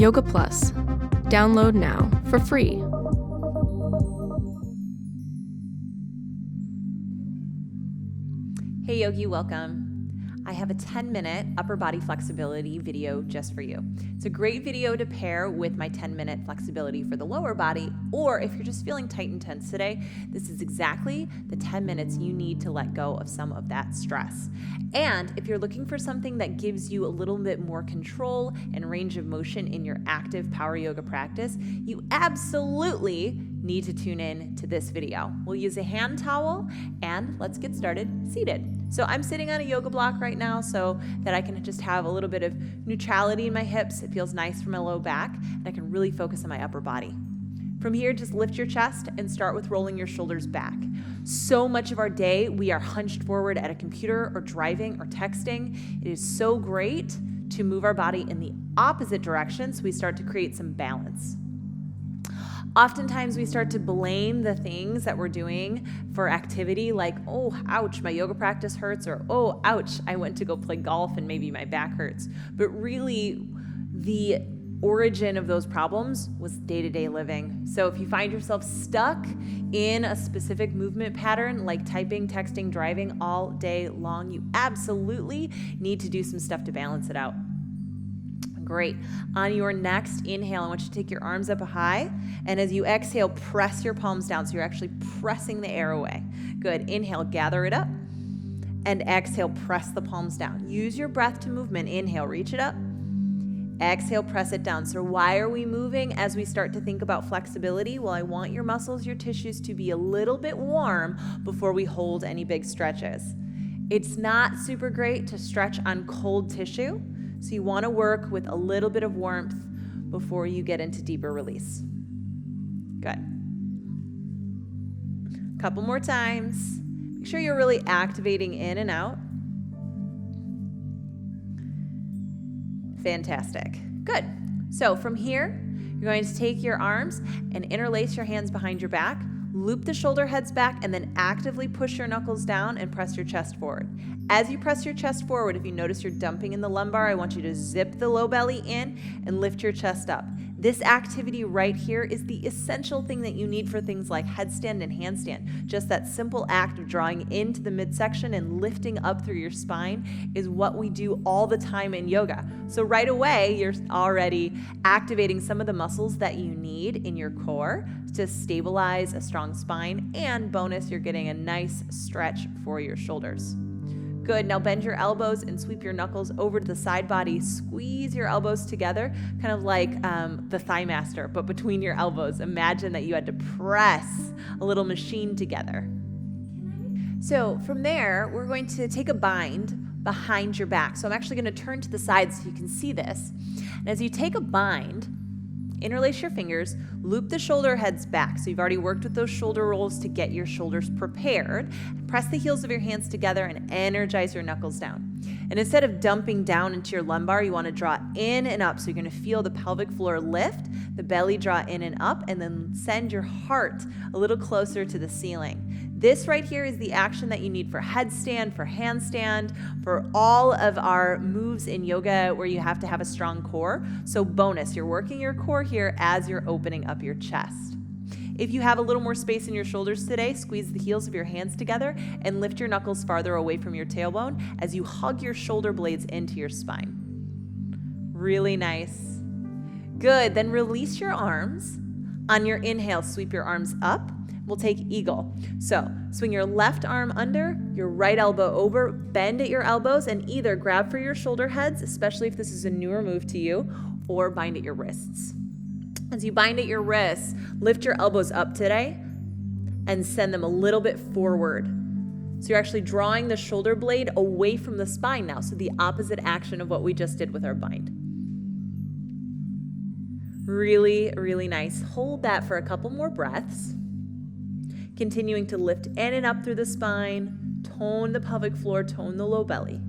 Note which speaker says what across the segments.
Speaker 1: Yoga Plus. Download now for free.
Speaker 2: Hey Yogi, welcome. I have a 10-minute upper body flexibility video just for you. It's a great video to pair with my 10-minute flexibility for the lower body, or if you're just feeling tight and tense today, this is exactly the 10 minutes you need to let go of some of that stress. And if you're looking for something that gives you a little bit more control and range of motion in your active power yoga practice, you absolutely need to tune in to this video. We'll use a hand towel and let's get started seated. So I'm sitting on a yoga block right now so that I can just have a little bit of neutrality in my hips. It feels nice for my low back and I can really focus on my upper body. From here, just lift your chest and start with rolling your shoulders back. So much of our day, we are hunched forward at a computer or driving or texting. It is so great to move our body in the opposite direction so we start to create some balance. Oftentimes we start to blame the things that we're doing for activity like, oh, ouch, my yoga practice hurts, or oh, ouch, I went to go play golf and maybe my back hurts. But really, the origin of those problems was day-to-day living. So if you find yourself stuck in a specific movement pattern like typing, texting, driving all day long, you absolutely need to do some stuff to balance it out. Great. On your next inhale, I want you to take your arms up high, and as you exhale, press your palms down. So you're actually pressing the air away. Good. Inhale, gather it up, and exhale, press the palms down. Use your breath to movement. Inhale, reach it up. Exhale, press it down. So why are we moving as we start to think about flexibility? Well, I want your muscles, your tissues to be a little bit warm before we hold any big stretches. It's not super great to stretch on cold tissue. So you want to work with a little bit of warmth before you get into deeper release. Good. A couple more times. Make sure you're really activating in and out. Fantastic. Good. So from here, you're going to take your arms and interlace your hands behind your back, loop the shoulder heads back, and then actively push your knuckles down and press your chest forward. As you press your chest forward, if you notice you're dumping in the lumbar, I want you to zip the low belly in and lift your chest up. This activity right here is the essential thing that you need for things like headstand and handstand. Just that simple act of drawing into the midsection and lifting up through your spine is what we do all the time in yoga. So right away, you're already activating some of the muscles that you need in your core to stabilize a strong spine, and bonus, you're getting a nice stretch for your shoulders. Good. Now bend your elbows and sweep your knuckles over to the side body. Squeeze your elbows together, kind of like the Thigh Master, but between your elbows. Imagine that you had to press a little machine together. So from there, we're going to take a bind behind your back. So I'm actually going to turn to the side so you can see this. And as you take a bind, interlace your fingers, loop the shoulder heads back. So you've already worked with those shoulder rolls to get your shoulders prepared. Press the heels of your hands together and energize your knuckles down. And instead of dumping down into your lumbar, you want to draw in and up. So you're going to feel the pelvic floor lift, the belly draw in and up, and then send your heart a little closer to the ceiling. This right here is the action that you need for headstand, for handstand, for all of our moves in yoga where you have to have a strong core. So bonus, you're working your core here as you're opening up your chest. If you have a little more space in your shoulders today, squeeze the heels of your hands together and lift your knuckles farther away from your tailbone as you hug your shoulder blades into your spine. Really nice. Good. Then release your arms. On your inhale, sweep your arms up. We'll take eagle. So swing your left arm under, your right elbow over, bend at your elbows, and either grab for your shoulder heads, especially if this is a newer move to you, or bind at your wrists. As you bind at your wrists, lift your elbows up today and send them a little bit forward. So you're actually drawing the shoulder blade away from the spine now. So the opposite action of what we just did with our bind. Really, really nice. Hold that for a couple more breaths. Continuing to lift in and up through the spine, tone the pelvic floor, tone the low belly.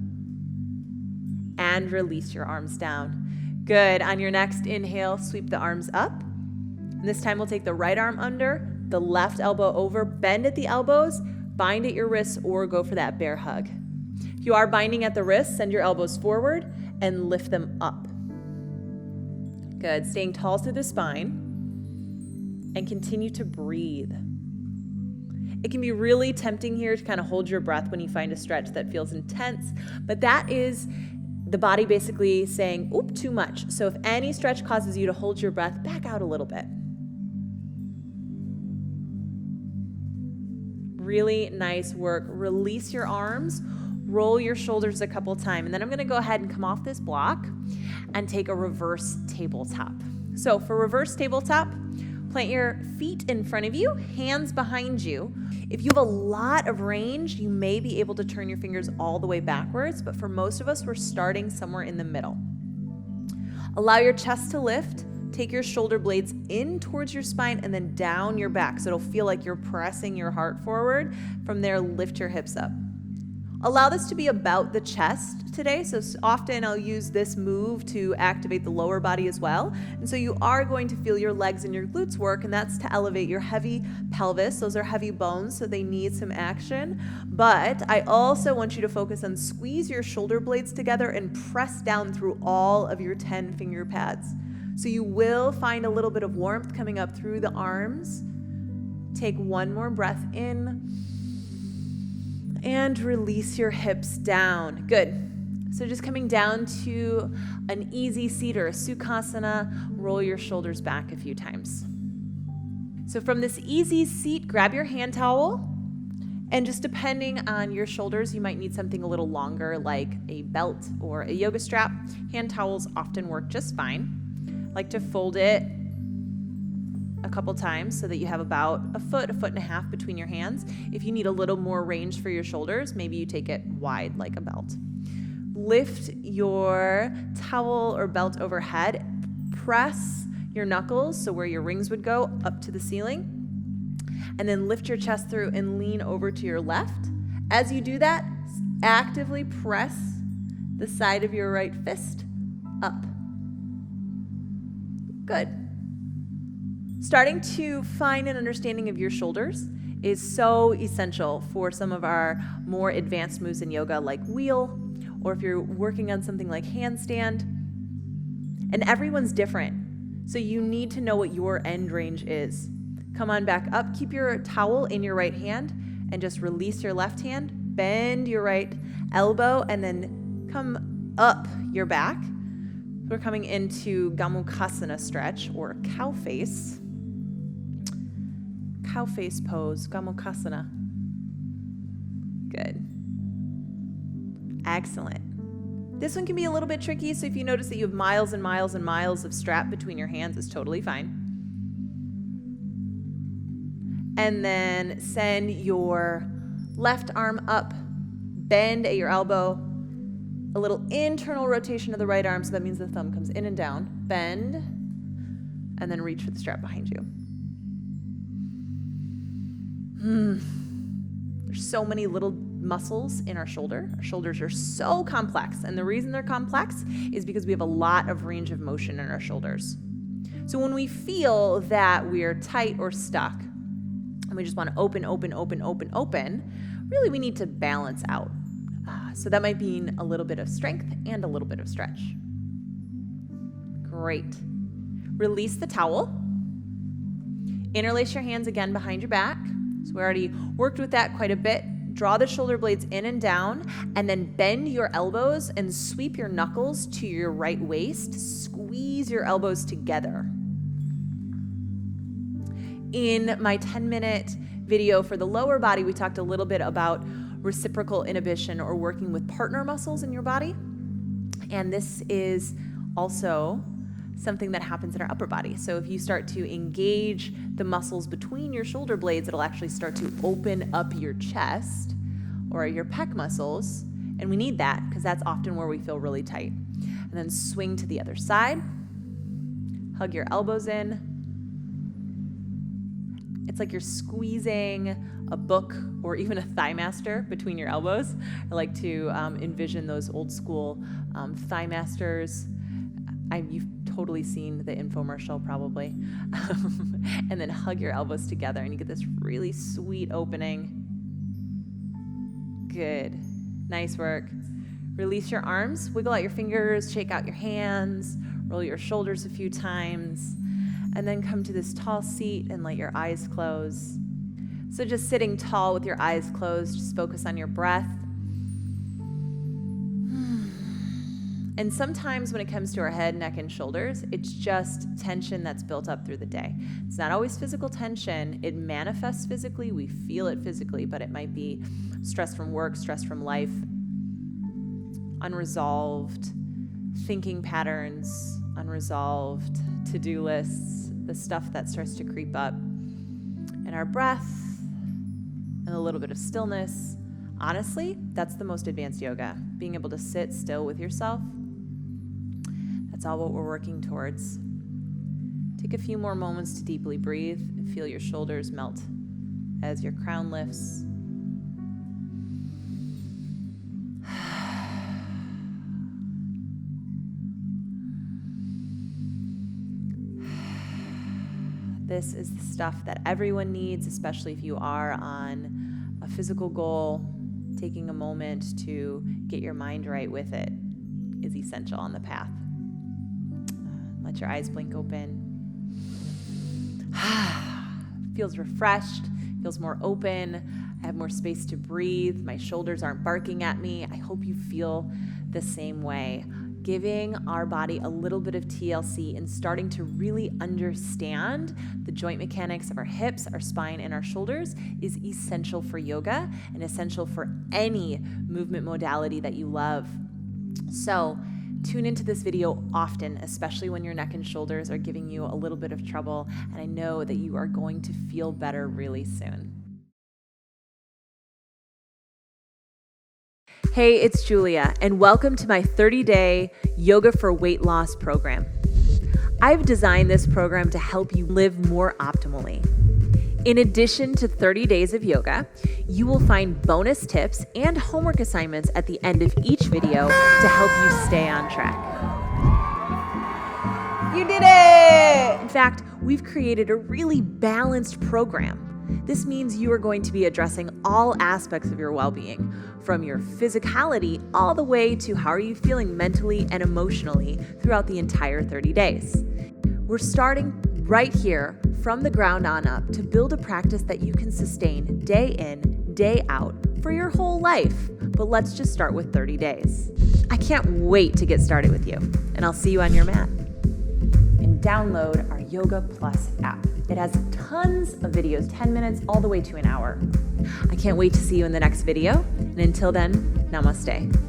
Speaker 2: And release your arms down. Good. On your next inhale, sweep the arms up. And this time we'll take the right arm under, the left elbow over, bend at the elbows, bind at your wrists, or go for that bear hug. If you are binding at the wrists, send your elbows forward and lift them up. Good. Staying tall through the spine. And continue to breathe. It can be really tempting here to kind of hold your breath when you find a stretch that feels intense, but that is the body basically saying, oop, too much. So if any stretch causes you to hold your breath, back out a little bit. Really nice work. Release your arms, roll your shoulders a couple times, and then I'm gonna go ahead and come off this block and take a reverse tabletop. So for reverse tabletop, plant your feet in front of you, hands behind you. If you have a lot of range, you may be able to turn your fingers all the way backwards, but for most of us, we're starting somewhere in the middle. Allow your chest to lift. Take your shoulder blades in towards your spine and then down your back, so it'll feel like you're pressing your heart forward. From there, lift your hips up. Allow this to be about the chest today. So often I'll use this move to activate the lower body as well. And so you are going to feel your legs and your glutes work, and that's to elevate your heavy pelvis. Those are heavy bones, so they need some action. But I also want you to focus on squeeze your shoulder blades together and press down through all of your 10 finger pads. So you will find a little bit of warmth coming up through the arms. Take one more breath in. And release your hips down. Good. So just coming down to an easy seat or a sukhasana, roll your shoulders back a few times. So from this easy seat, grab your hand towel, and just depending on your shoulders, you might need something a little longer like a belt or a yoga strap. Hand towels often work just fine. I like to fold it a couple times so that you have about a foot and a half between your hands. If you need a little more range for your shoulders, maybe you take it wide like a belt. Lift your towel or belt overhead. Press your knuckles, so where your rings would go, up to the ceiling. And then lift your chest through and lean over to your left. As you do that, actively press the side of your right fist up. Good. Starting to find an understanding of your shoulders is so essential for some of our more advanced moves in yoga like wheel, or if you're working on something like handstand. And everyone's different, so you need to know what your end range is. Come on back up, keep your towel in your right hand, and just release your left hand, bend your right elbow, and then come up your back. We're coming into Gomukhasana stretch, or cow face. Cow face pose, Gomukhasana. Good. Excellent. This one can be a little bit tricky, so if you notice that you have miles and miles and miles of strap between your hands, it's totally fine. And then send your left arm up, bend at your elbow, a little internal rotation of the right arm, so that means the thumb comes in and down, bend, and then reach for the strap behind you. There's so many little muscles in our shoulder. Our shoulders are so complex, and the reason they're complex is because we have a lot of range of motion in our shoulders. So when we feel that we're tight or stuck, and we just want to open, really we need to balance out. So that might mean a little bit of strength and a little bit of stretch. Great. Release the towel. Interlace your hands again behind your back. So we already worked with that quite a bit. Draw the shoulder blades in and down, and then bend your elbows and sweep your knuckles to your right waist. Squeeze your elbows together. In my 10-minute video for the lower body, we talked a little bit about reciprocal inhibition, or working with partner muscles in your body. And this is also something that happens in our upper body. So if you start to engage the muscles between your shoulder blades, it'll actually start to open up your chest or your pec muscles. And we need that because that's often where we feel really tight. And then swing to the other side. Hug your elbows in. It's like you're squeezing a book or even a thigh master between your elbows. I like to envision those old school thigh masters. You've totally seen the infomercial probably. And then hug your elbows together and you get this really sweet opening. Good. Nice work. Release your arms, wiggle out your fingers, shake out your hands, Roll your shoulders a few times, and then come to this tall seat and let your eyes close. So just sitting tall with your eyes closed, just focus on your breath. And sometimes when it comes to our head, neck, and shoulders, it's just tension that's built up through the day. It's not always physical tension. It manifests physically. We feel it physically, but it might be stress from work, stress from life, unresolved thinking patterns, unresolved to-do lists, the stuff that starts to creep up. And our breath and a little bit of stillness. Honestly, that's the most advanced yoga. Being able to sit still with yourself. That's all what we're working towards. Take a few more moments to deeply breathe and feel your shoulders melt as your crown lifts. This is the stuff that everyone needs, especially if you are on a physical goal. Taking a moment to get your mind right with it is essential on the path. Let your eyes blink open. Feels refreshed, feels more open. I have more space to breathe. My shoulders aren't barking at me. I hope you feel the same way. Giving our body a little bit of TLC and starting to really understand the joint mechanics of our hips, our spine, and our shoulders is essential for yoga and essential for any movement modality that you love. So tune into this video often, especially when your neck and shoulders are giving you a little bit of trouble, and I know that you are going to feel better really soon. Hey, it's Julia, and welcome to my 30-day Yoga for Weight Loss program. I've designed this program to help you live more optimally. In addition to 30 days of yoga, you will find bonus tips and homework assignments at the end of each video to help you stay on track. You did it! In fact, we've created a really balanced program. This means you are going to be addressing all aspects of your well-being, from your physicality all the way to how are you feeling mentally and emotionally throughout the entire 30 days. We're starting right here from the ground on up to build a practice that you can sustain day in, day out for your whole life. But let's just start with 30 days. I can't wait to get started with you, and I'll see you on your mat. And download our Yoga Plus app. It has tons of videos, 10 minutes all the way to an hour. I can't wait to see you in the next video. And until then, namaste.